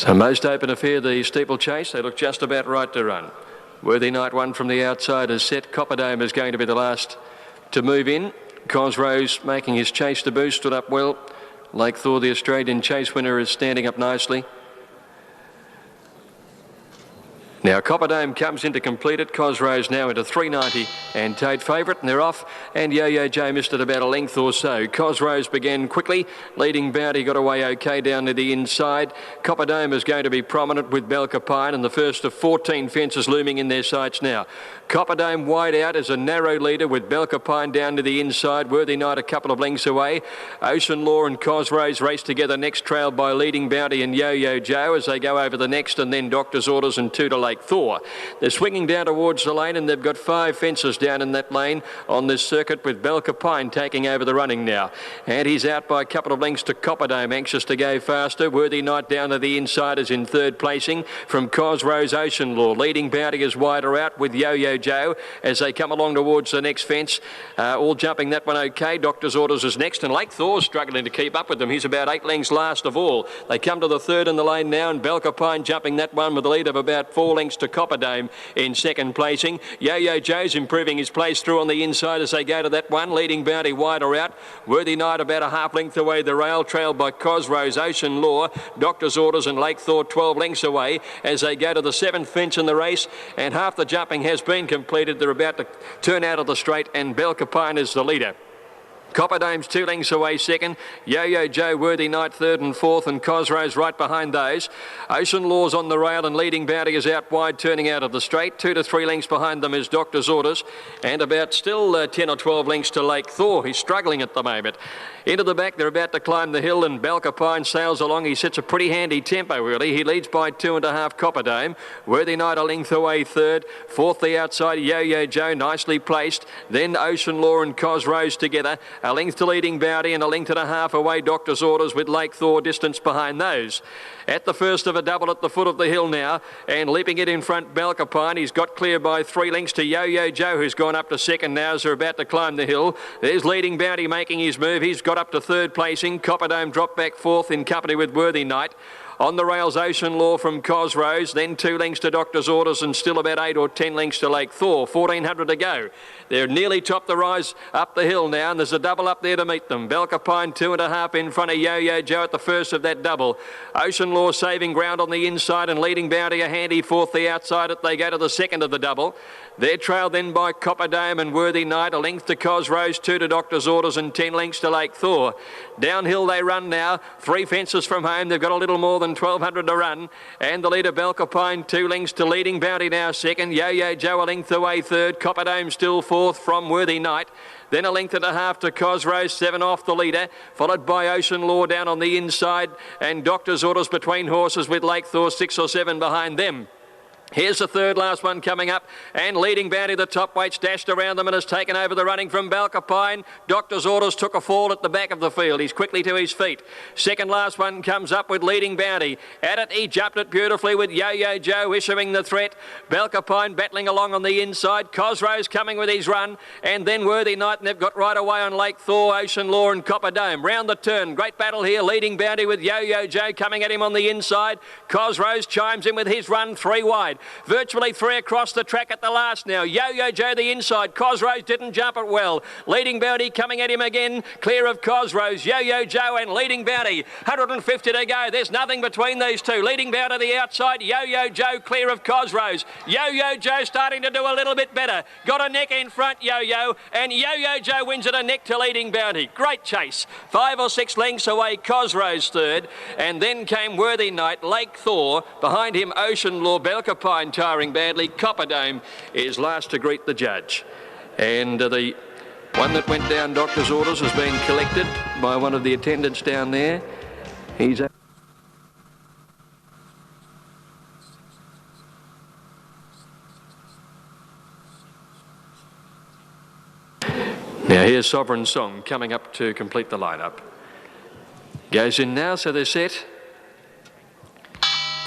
So most open affair, the Steeple Chase. They look just about right to run. Worthy Knight one from the outside is set. Copperdome is going to be the last to move in. Cosrose making his chase debut, stood up well. Lake Thor, the Australian chase winner, is standing up nicely. Now Copperdome comes in to complete it. Cosrose now into 390 and Tate favourite, and they're off. And Yo-Yo Joe missed it about a length or so. Cosrose began quickly. Leading Bounty got away okay down to the inside. Copperdome is going to be prominent with Belcapine, and the first of 14 fences looming in their sights now. Copperdome wide out as a narrow leader with Belcapine down to the inside. Worthy Knight a couple of lengths away. Ocean Law and Cosrose race together next, trailed by Leading Bounty and Yo-Yo Joe as they go over the next, and then Doctor's Orders and two to Lake Thor. They're swinging down towards the lane, and they've got 5 fences down in that lane on this circuit, with Belcapine taking over the running now. And he's out by a couple of lengths to Copperdome, anxious to go faster. Worthy Knight down to the inside is in third placing from Cosrose. Ocean Law. Leading Bounty is wider out with Yo-Yo Joe as they come along towards the next fence. All jumping that one okay. Doctor's Orders is next, and Lake Thor's struggling to keep up with them. He's about 8 lengths last of all. They come to the third in the lane now, and Belcapine jumping that one with a lead of about 4 lengths to Copperdome in second placing. Yo-Yo Joe's improving his place through on the inside as they go to that one. Leading Bounty wider out. Worthy Knight about a half length away the rail, trailed by Cosrose. Ocean Law, Doctor's Orders and Lake Thor 12 lengths away as they go to the 7th fence in the race, and half the jumping has been completed. They're about to turn out of the straight, and Belcapine is the leader. Copperdome's 2 lengths away second. Yo-Yo Joe, Worthy Knight third and fourth, and Cosrose right behind those. Ocean Law's on the rail, and Leading Bounty is out wide, turning out of the straight. 2 to 3 lengths behind them is Doctor's Orders, and about still 10 or 12 lengths to Lake Thor. He's struggling at the moment. Into the back, they're about to climb the hill, and Belcapine sails along. He sets a pretty handy tempo, really. He leads by 2.5 Copperdome. Worthy Knight a length away third. Fourth, the outside, Yo-Yo Joe, nicely placed. Then Ocean Law and Cosrose together. A length to Leading Bounty and a length and a half away Doctor's Orders, with Lake Thor distance behind those. At the first of a double at the foot of the hill now, and leaping it in front, Belcapine. He's got clear by 3 lengths to Yo-Yo Joe, who's gone up to second now as they're about to climb the hill. There's Leading Bounty making his move. He's got up to third placing. Copperdome dropped back fourth in company with Worthy Knight. On the rails, Ocean Law from Cosrose, then 2 lengths to Doctor's Orders, and still about 8 or 10 lengths to Lake Thor. 1,400 to go. They're nearly topped the rise up the hill now, and there's a double up there to meet them. Belcapine 2.5 in front of Yo-Yo Joe at the first of that double. Ocean Law saving ground on the inside, and Leading Bounty a handy fourth the outside it. They go to the second of the double. They're trailed then by Copperdome and Worthy Knight. A length to Cosrose, 2 to Doctor's Orders, and 10 lengths to Lake Thor. Downhill they run now. 3 fences from home. They've got a little more than 1,200 to run. And the leader, Belcapine, 2 lengths to Leading Bounty now second. Yo-Yo Joe a length away third. Copperdome still fourth from Worthy Knight. Then a length and a half to Cosrose, 7 off the leader, followed by Ocean Law down on the inside, and Doctor's Orders between horses, with Lake Thor 6 or 7 behind them. Here's the third last one coming up, and Leading Bounty, the top weights, dashed around them and has taken over the running from Belcapine. Doctor's Orders took a fall at the back of the field. He's quickly to his feet. Second last one comes up with Leading Bounty. At it, he jumped it beautifully with Yo-Yo Joe issuing the threat. Belcapine battling along on the inside. Cosrose coming with his run, and then Worthy Knight, and they've got right away on Lake Thor, Ocean Law and Copperdome. Round the turn, great battle here. Leading Bounty with Yo-Yo Joe coming at him on the inside. Cosrose chimes in with his run, 3 wide. Virtually 3 across the track at the last now. Yo-Yo Joe the inside. Cosrose didn't jump it well. Leading Bounty coming at him again. Clear of Cosrose. Yo-Yo Joe and Leading Bounty. 150 to go. There's nothing between these two. Leading Bounty the outside. Yo-Yo Joe clear of Cosrose. Yo-Yo Joe starting to do a little bit better. Got a neck in front, Yo-Yo. And Yo-Yo Joe wins it a neck to Leading Bounty. Great chase. 5 or 6 lengths away. Cosrose third. And then came Worthy Knight. Lake Thor. Behind him Ocean Law. Belcapine tiring badly. Copperdome is last to greet the judge. And the one that went down, Doctor's Orders, has been collected by one of the attendants down there. He's now here's Sovereign Song coming up to complete the lineup. Goes in now, so they're set.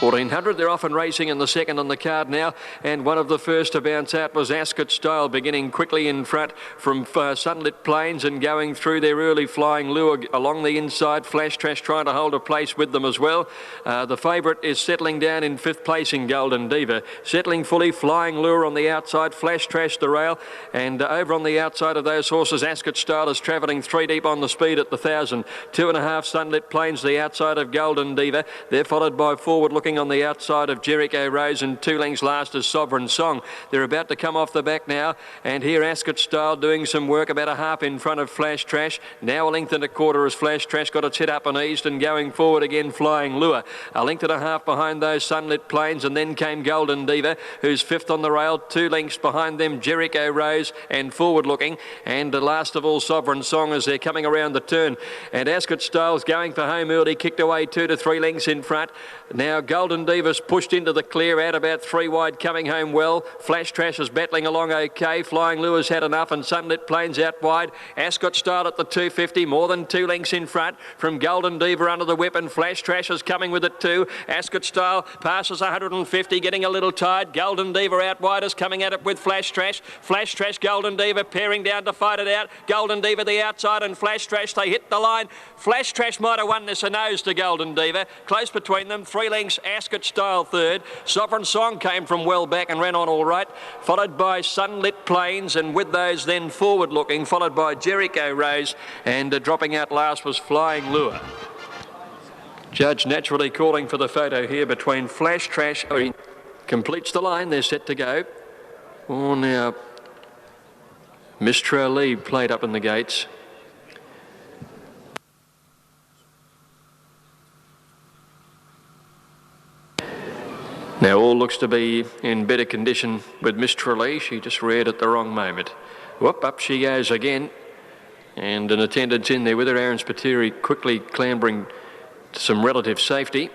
1400, they're off and racing in the second on the card now, and one of the first to bounce out was Ascot Style, beginning quickly in front from Sunlit Plains and going through their early flying lure along the inside. Flash Trash trying to hold a place with them as well. The favourite is settling down in fifth place in Golden Diva. Settling fully, flying lure on the outside, Flash Trash the rail, and over on the outside of those horses, Ascot Style is travelling 3 deep on the speed at the 1,000. 2.5 Sunlit Plains, the outside of Golden Diva. They're followed by Forward Looking on the outside of Jericho Rose, and 2 lengths last is Sovereign Song. They're about to come off the back now, and here Ascot Style doing some work about a half in front of Flash Trash. Now a length and a quarter as Flash Trash got its head up and eased, and going forward again Flying Lure. A length and a half behind those Sunlit Plains, and then came Golden Diva, who's fifth on the rail. 2 lengths behind them Jericho Rose and Forward Looking, and last of all Sovereign Song as they're coming around the turn. And Ascot Style's going for home early, kicked away 2 to 3 lengths in front. Now Golden Diva's pushed into the clear, out about 3 wide, coming home well. Flash Trash is battling along okay. Flying Lure's had enough, and Sunlit Plains out wide. Ascot Style at the 250, more than 2 lengths in front from Golden Diva under the whip, and Flash Trash is coming with it too. Ascot Style passes 150, getting a little tired. Golden Diva out wide is coming at it with Flash Trash. Flash Trash, Golden Diva pairing down to fight it out. Golden Diva the outside, and Flash Trash, they hit the line. Flash Trash might have won this a nose to Golden Diva. Close between them, 3 lengths, Ascot Style third. Sovereign Song came from well back and ran on all right, followed by Sunlit Plains, and with those then Forward Looking, followed by Jericho Rose, and dropping out last was Flying Lure. Judge naturally calling for the photo here between Flash Trash. He completes the line, they're set to go. Oh, now Mistral Lee played up in the gates. Now all looks to be in better condition with Mistral Lee. She just reared at the wrong moment. Whoop, up she goes again. And an attendant's in there with her, Aaron Spiteri quickly clambering to some relative safety.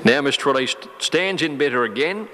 Now Mistral Lee stands in better again.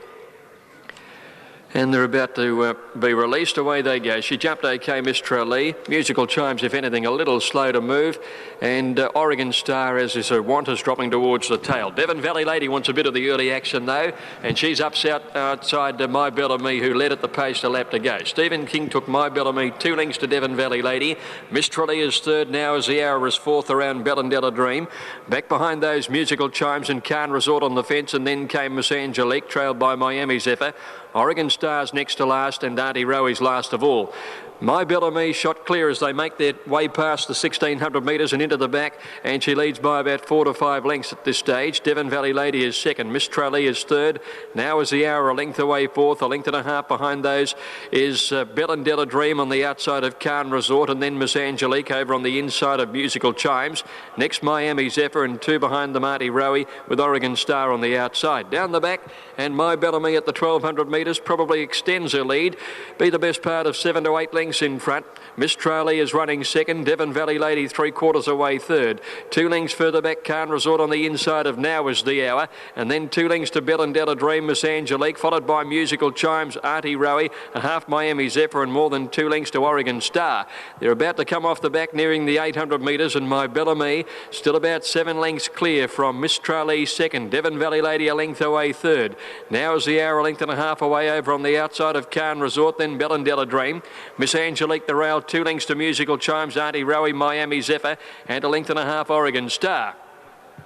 And they're about to be released. Away they go. She jumped okay, Mistral Lee. Musical Chimes, if anything, a little slow to move. And Oregon Star, as is her want, is dropping towards the tail. Devon Valley Lady wants a bit of the early action, though. And she's outside My Bellamy, who led at the pace a lap to go. Stephen King took My Bellamy 2 lengths to Devon Valley Lady. Mistral Lee is third now as the hour is fourth around Bellandella Dream. Back behind those Musical Chimes and Cannes Resort on the fence, and then came Miss Angelique, trailed by Miami Zephyr. Oregon Star's next to last, and Auntie Roey's last of all. My Bellamy shot clear as they make their way past the 1,600 metres and into the back, and she leads by about 4 to 5 lengths at this stage. Devon Valley Lady is second. Mistral Lee is third. Now is the hour a length away fourth. A length and a half behind those is Bellandella Dream on the outside of Cannes Resort, and then Miss Angelique over on the inside of Musical Chimes. Next Miami Zephyr, and 2 behind them Auntie Roey with Oregon Star on the outside. Down the back, and My Bellamy at the 1,200 metres probably extends her lead. Be the best part of 7 to 8 lengths in front. Mistral Lee is running second. Devon Valley Lady 3/4 away third. 2 lengths further back, Cannes Resort on the inside of Now Is the Hour, and then 2 lengths to Bellandella Dream, Miss Angelique, followed by Musical Chimes, Auntie Roey, a half Miami Zephyr, and more than 2 lengths to Oregon Star. They're about to come off the back, nearing the 800 metres, and My Bellamy still about 7 lengths clear from Mistral Lee second. Devon Valley Lady a length away third. Now Is the Hour a length and a half away over on the outside of Cannes Resort, then Bellandella Dream. Miss Angelique the rail, 2 lengths to Musical Chimes, Auntie Roey, Miami Zephyr, and a length and a half Oregon Star.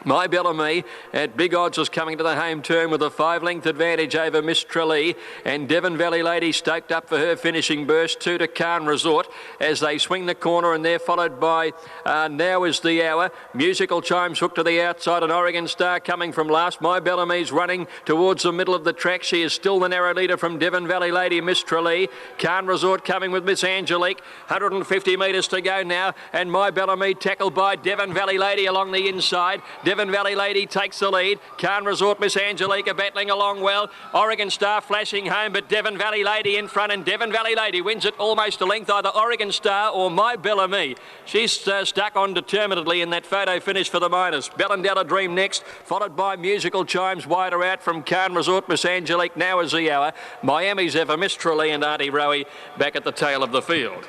My Bellamy at big odds is coming to the home turn with a 5-length advantage over Mistral Lee, and Devon Valley Lady stoked up for her finishing burst. 2 to Cannes Resort as they swing the corner, and they're followed by Now Is the Hour. Musical Chimes hooked to the outside, and Oregon Star coming from last. My Bellamy's running towards the middle of the track. She is still the narrow leader from Devon Valley Lady, Mistral Lee. Cannes Resort coming with Miss Angelique. 150 metres to go now, and My Bellamy tackled by Devon Valley Lady along the inside. Devon Valley Lady takes the lead. Can't Resort Miss Angelica battling along well. Oregon Star flashing home, but Devon Valley Lady in front, and Devon Valley Lady wins it almost a length, either Oregon Star or My Bellamy. She's stuck on determinedly in that photo finish for the minors. Bellendella Dream next, followed by Musical Chimes wider out from Can't Resort Miss Angelique. Now is the hour. Miami's Ever, Mistrally and Auntie Rowie back at the tail of the field.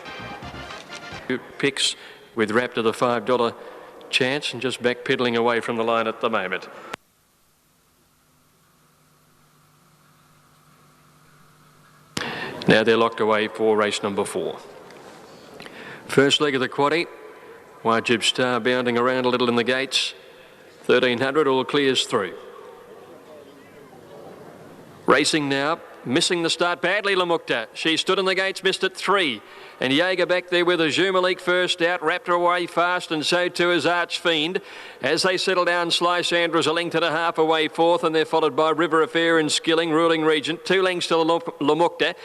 Picks with Raptor the $5 chance and just backpedaling away from the line at the moment. Now they're locked away for race number 4. First leg of the quaddie. Wajib Star bounding around a little in the gates. 1300 all clears through. Racing now. Missing the start badly, Lamukta. She stood in the gates, missed it 3. And Jaeger back there with a Jumalik first out, Raptor away fast, and so too is Archfiend. As they settle down, Sly Sandra's a length and a half away fourth, and they're followed by River Affair and Skilling, Ruling Regent. 2 lengths to Lamukta.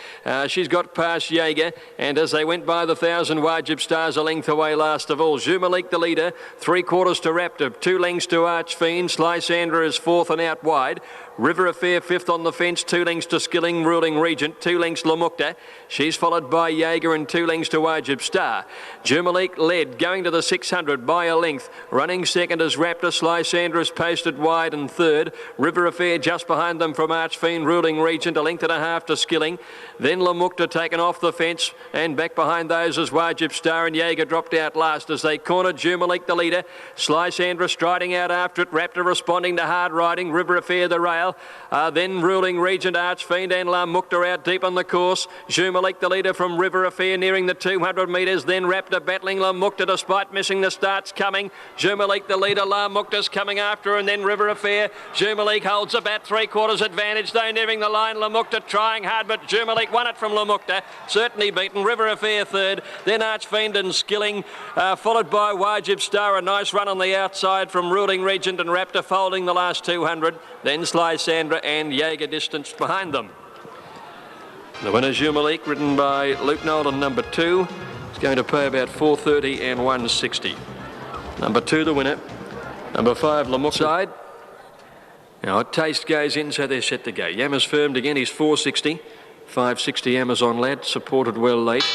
She's got past Jaeger, and as they went by the 1,000, Wajib Star's a length away last of all. Jumalik the leader, 3/4 to Raptor, 2 lengths to Archfiend. Sly Sandra is fourth and out wide. River Affair fifth on the fence, 2 lengths to Skilling, Ruling Regent, 2 lengths Lamukta. She's followed by Jaeger and 2 lengths to Wajib Star. Jumalik led, going to the 600 by a length. Running second is Raptor. Sly Sandra is posted wide and third. River Affair just behind them from Archfiend, Ruling Regent, a length and a half to Skilling. Then Lamukta taken off the fence, and back behind those is Wajib Star, and Jaeger dropped out last as they cornered Jumalik the leader. Sly Sandra striding out after it. Raptor responding to hard riding. River Affair the rail. Then Ruling Regent, Archfiend and Lamukta out deep on the course. Jumalik the leader from River Affair nearing the 200 metres. Then Raptor battling Lamukta despite missing the starts coming. Jumalik the leader, Lamukta's coming after her, and then River Affair. Jumalik holds about 3/4 advantage though, nearing the line. Lamukta trying hard, but Jumalik won it from Lamukta. Certainly beaten. River Affair third. Then Archfiend and Skilling, followed by Wajib Star. A nice run on the outside from Ruling Regent and Raptor folding the last 200. Then Sly Sandra and Jaeger distance behind them. The winner, Jumalik, ridden by Luke Nolan, number 2. It's going to pay about 430 and 160. Number 2, the winner. Number 5, Lamukta. Side. Now, Taste goes in, so they're set to go. Yama's firmed again. He's 460. 560 Amazon Lad, supported well late.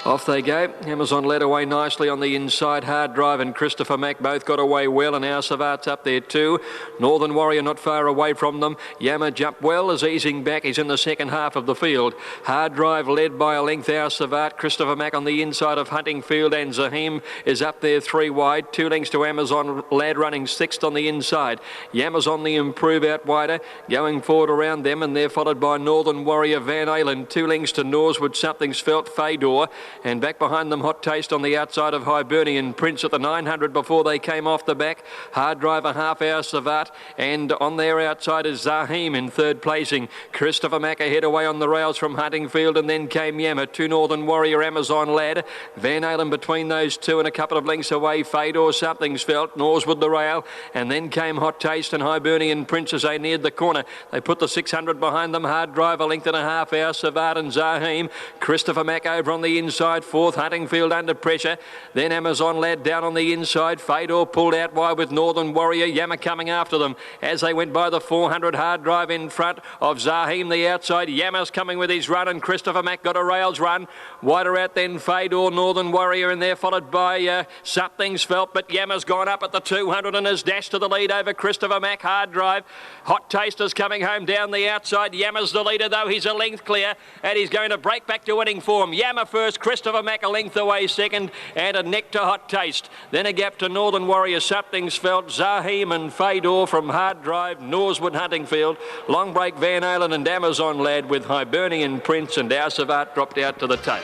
Off they go. Amazon led away nicely on the inside. Hard Drive and Christopher Mack both got away well, and our Savat's up there too. Northern Warrior not far away from them. Yama jumped well as easing back. He's in the second half of the field. Hard Drive led by a length. Our Savat. Christopher Mack on the inside of Huntingfield, and Zahim is up there 3 wide. 2 lengths to Amazon Lad running 6th on the inside. Yama's on the improve out wider, going forward around them, and they're followed by Northern Warrior, Van Alen. 2 lengths to Norswood, Something's Felt, Fedor. And back behind them, Hot Taste on the outside of Hibernian Prince at the 900 before they came off the back. Hard Drive, a half hour Savat, and on their outside is Zahim in third placing. Christopher Mack ahead away on the rails from Huntingfield, and then came Yama. 2 Northern Warrior, Amazon Lad. Van Alen between those two and a couple of lengths away. Fedor, Something's Felt, Norswood the rail, and then came Hot Taste and Hibernian Prince as they neared the corner. They put the 600 behind them. Hard Drive, a length and a half hour, Savat and Zahim. Christopher Mack over on the inside. Fourth, Huntingfield under pressure. Then Amazon Lad down on the inside. Fedor pulled out wide with Northern Warrior. Yama coming after them as they went by the 400. Hard Drive in front of Zahim the outside. Yama's coming with his run, and Christopher Mack got a rails run. Wider out then Fedor, Northern Warrior, and they're followed by Something's Felt, but Yama's gone up at the 200 and has dashed to the lead over Christopher Mack. Hard Drive. Hot Taster's coming home down the outside. Yama's the leader though. He's a length clear, and he's going to break back to winning form. Yama first, Christopher Mack a length away second, and a neck to Hot Taste. Then a gap to Northern Warrior, Something's Felt, Zahim and Fedor from Hard Drive, Norswood, Huntingfield, Long Break, Van Alen and Amazon Lad, with Hibernian Prince and Our Savat dropped out to the tail.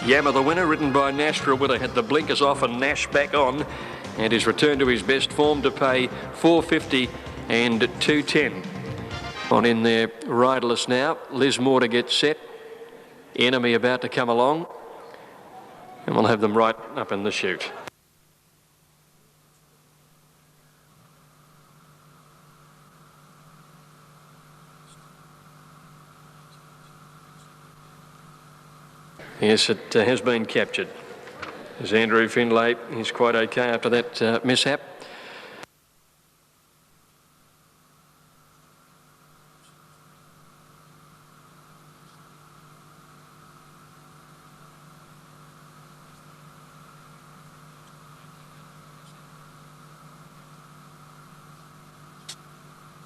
Yama the winner, ridden by Nash Willer, had the blinkers off and Nash back on, and is returned to his best form to pay 450 and 210. On in there, riderless now. Liz Moore to get set. Enemy about to come along, and we'll have them right up in the chute. Yes, it has been captured. There's Andrew Findlay. He's quite okay after that mishap.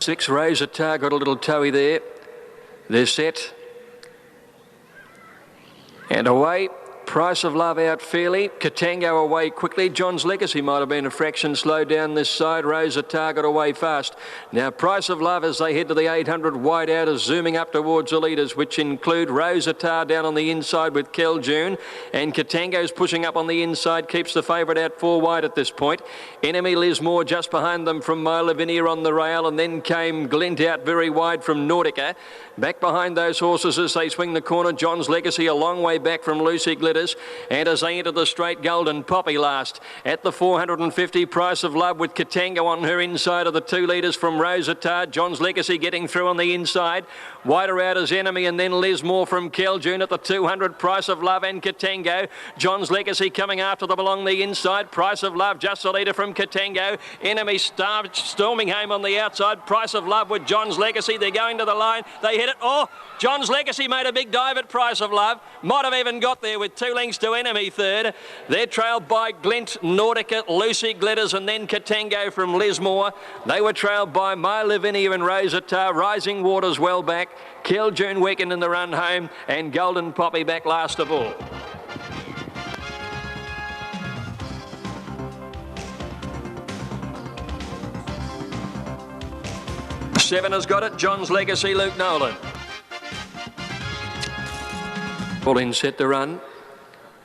6, Rosetta got a little toey there. They're set. And away. Price of Love out fairly. Katango away quickly. John's Legacy might have been a fraction slow down this side. Rosetta got away fast. Now Price of Love as they head to the 800 wide out is zooming up towards the leaders, which include Rosetta down on the inside with Kel June, and Katango's pushing up on the inside, keeps the favourite out 4 wide at this point. Enemy Lismore just behind them from My Lavinia on the rail, and then came Glint out very wide from Nordica. Back behind those horses as they swing the corner, John's Legacy a long way back from Lucy Glitters. And as they enter the straight, Golden Poppy last. At the 450, Price of Love with Katango on her inside of the 2 leaders from Rosetta. John's Legacy getting through on the inside. Wider out as Enemy, and then Lismore from Kel June at the 200, Price of Love and Katango. John's Legacy coming after them along the inside. Price of Love just a leader from Katango. Enemy storming home on the outside. Price of Love with John's Legacy. They're going to the line. They hit it. Oh, John's Legacy made a big dive at Price of Love. Might have even got there with 2 lengths to Enemy third. They're trailed by Glint, Nordica, Lucy Glitters, and then Katango from Lismore. They were trailed by My Lavinia and Rosetta. Rising Waters well back. Kel June weakened in the run home, and Golden Poppy back last of all. Seven has got it. John's Legacy, Luke Nolan. All in set to run.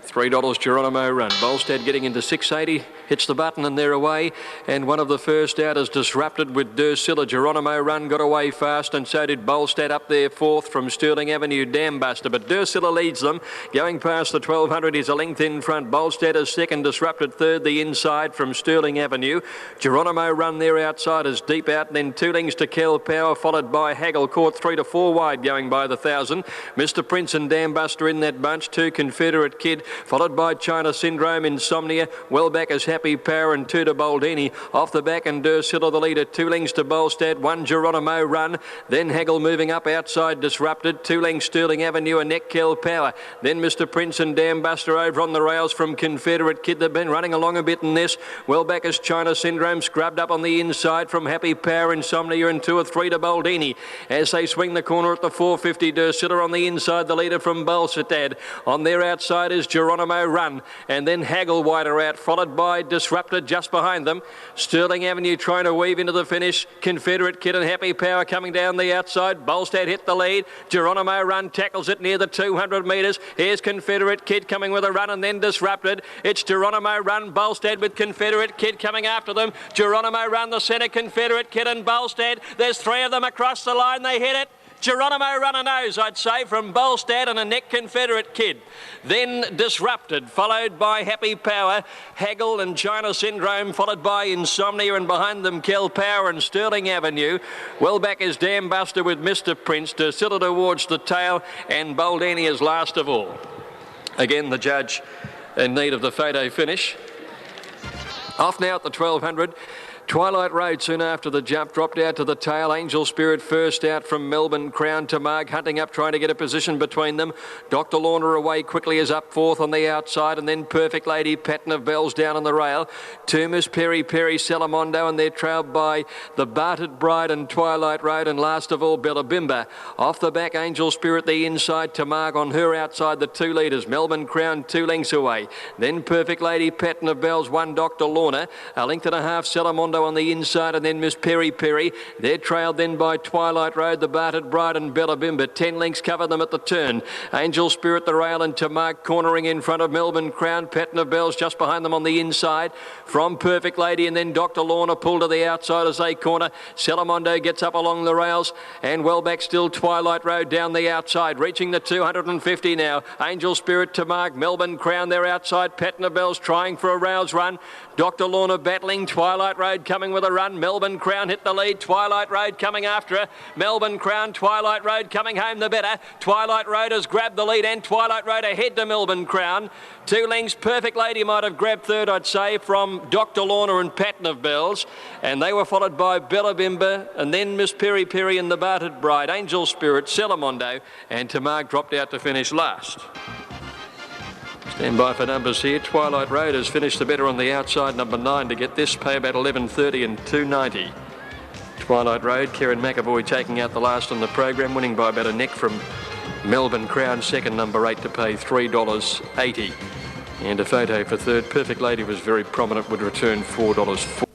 $3 Geronimo Run. Bolstad getting into 680, hits the button and they're away. And one of the first out is Disrupted with Dursilla. Geronimo Run got away fast, and so did Bolstad up there 4th from Sterling Avenue Dam Buster. But Dursilla leads them. Going past the 1200, he's a length in front. Bolstad is 2nd, Disrupted 3rd, the inside from Sterling Avenue. Geronimo Run there outside is deep out, and then 2 lengths to Kel Power, followed by Haggle Court 3 to 4 wide going by the 1000. Mr. Prince and Dam Buster in that bunch. 2 Confederate Kid, followed by China Syndrome, Insomnia, well back as Happy Power, and 2 to Boldini. Off the back and Dursilla the leader, 2 lengths to Bolstad, 1 Geronimo Run, then Haggle moving up outside Disrupted, 2 lengths Sterling Avenue and Neck Kel Power, then Mr. Prince and Dam Buster over on the rails from Confederate Kid. They've been running along a bit in this, well back as China Syndrome, scrubbed up on the inside from Happy Power, Insomnia, and 2 or 3 to Boldini. As they swing the corner at the 450, Dursilla on the inside, the leader from Bolstad. On their outside is Geronimo Run, and then Haggle wider out, followed by Disrupted just behind them. Sterling Avenue trying to weave into the finish. Confederate Kid and Happy Power coming down the outside. Bolstad hit the lead. Geronimo Run tackles it near the 200 metres. Here's Confederate Kid coming with a run, and then Disrupted. It's Geronimo Run, Bolstad with Confederate Kid coming after them. Geronimo Run the centre, Confederate Kid and Bolstad. There's 3 of them across the line. They hit it. Geronimo Run a nose, I'd say, from Bolstad and a Neck Confederate Kid. Then Disrupted, followed by Happy Power, Haggle and China Syndrome, followed by Insomnia, and behind them Kel Power and Sterling Avenue. Well back is Dam Buster with Mr. Prince, Dursilla towards the tail, and Boldini is last of all. Again, the judge in need of the photo finish. Off now at the 1200. Twilight Road soon after the jump, dropped out to the tail. Angel Spirit first out from Melbourne Crown. Tamag hunting up, trying to get a position between them. Dr. Lorna away quickly is up 4th on the outside, and then Perfect Lady, Pattern of Bells down on the rail. Tumus, Peri Peri, Salamondo, and they're trailed by the Bartered Bride and Twilight Road, and last of all Bellabimba. Off the back, Angel Spirit the inside, Tamag on her outside, the 2 leaders. Melbourne Crown 2 lengths away. Then Perfect Lady, Pattern of Bells, 1 Dr. Lorna, a length and a half Salamondo on the inside, and then Miss Peri Peri. They're trailed then by Twilight Road, the Bartered Bride and Bellabimba. 10 lengths cover them at the turn. Angel Spirit the rail, and Tamag cornering in front of Melbourne Crown. Pattern of Bells just behind them on the inside from Perfect Lady, and then Dr. Lorna pulled to the outside as they corner. Salamondo gets up along the rails, and well back still Twilight Road down the outside, reaching the 250 now. Angel Spirit, Tamag, Melbourne Crown, they're outside. Pattern of Bells trying for a rouse run. Dr. Lorna battling. Twilight Road coming with a run. Melbourne Crown hit the lead. Twilight Road coming after her. Melbourne Crown, Twilight Road coming home the better. Twilight Road has grabbed the lead, and Twilight Road ahead to Melbourne Crown. 2 lengths. Perfect Lady might have grabbed third, I'd say, from Dr. Lorna and Pattern of Bells. And they were followed by Bellabimba, and then Miss Peri Peri and the Bartered Bride. Angel Spirit, Salamondo, and Tamag dropped out to finish last. Stand by for numbers here. Twilight Road has finished the better on the outside, number 9, to get this. Pay about 11.30 and 2.90. Twilight Road, Kieran McAvoy taking out the last on the program, winning by about a neck from Melbourne Crown, second, number 8, to pay $3.80. And a photo for third. Perfect Lady was very prominent, would return $4.40.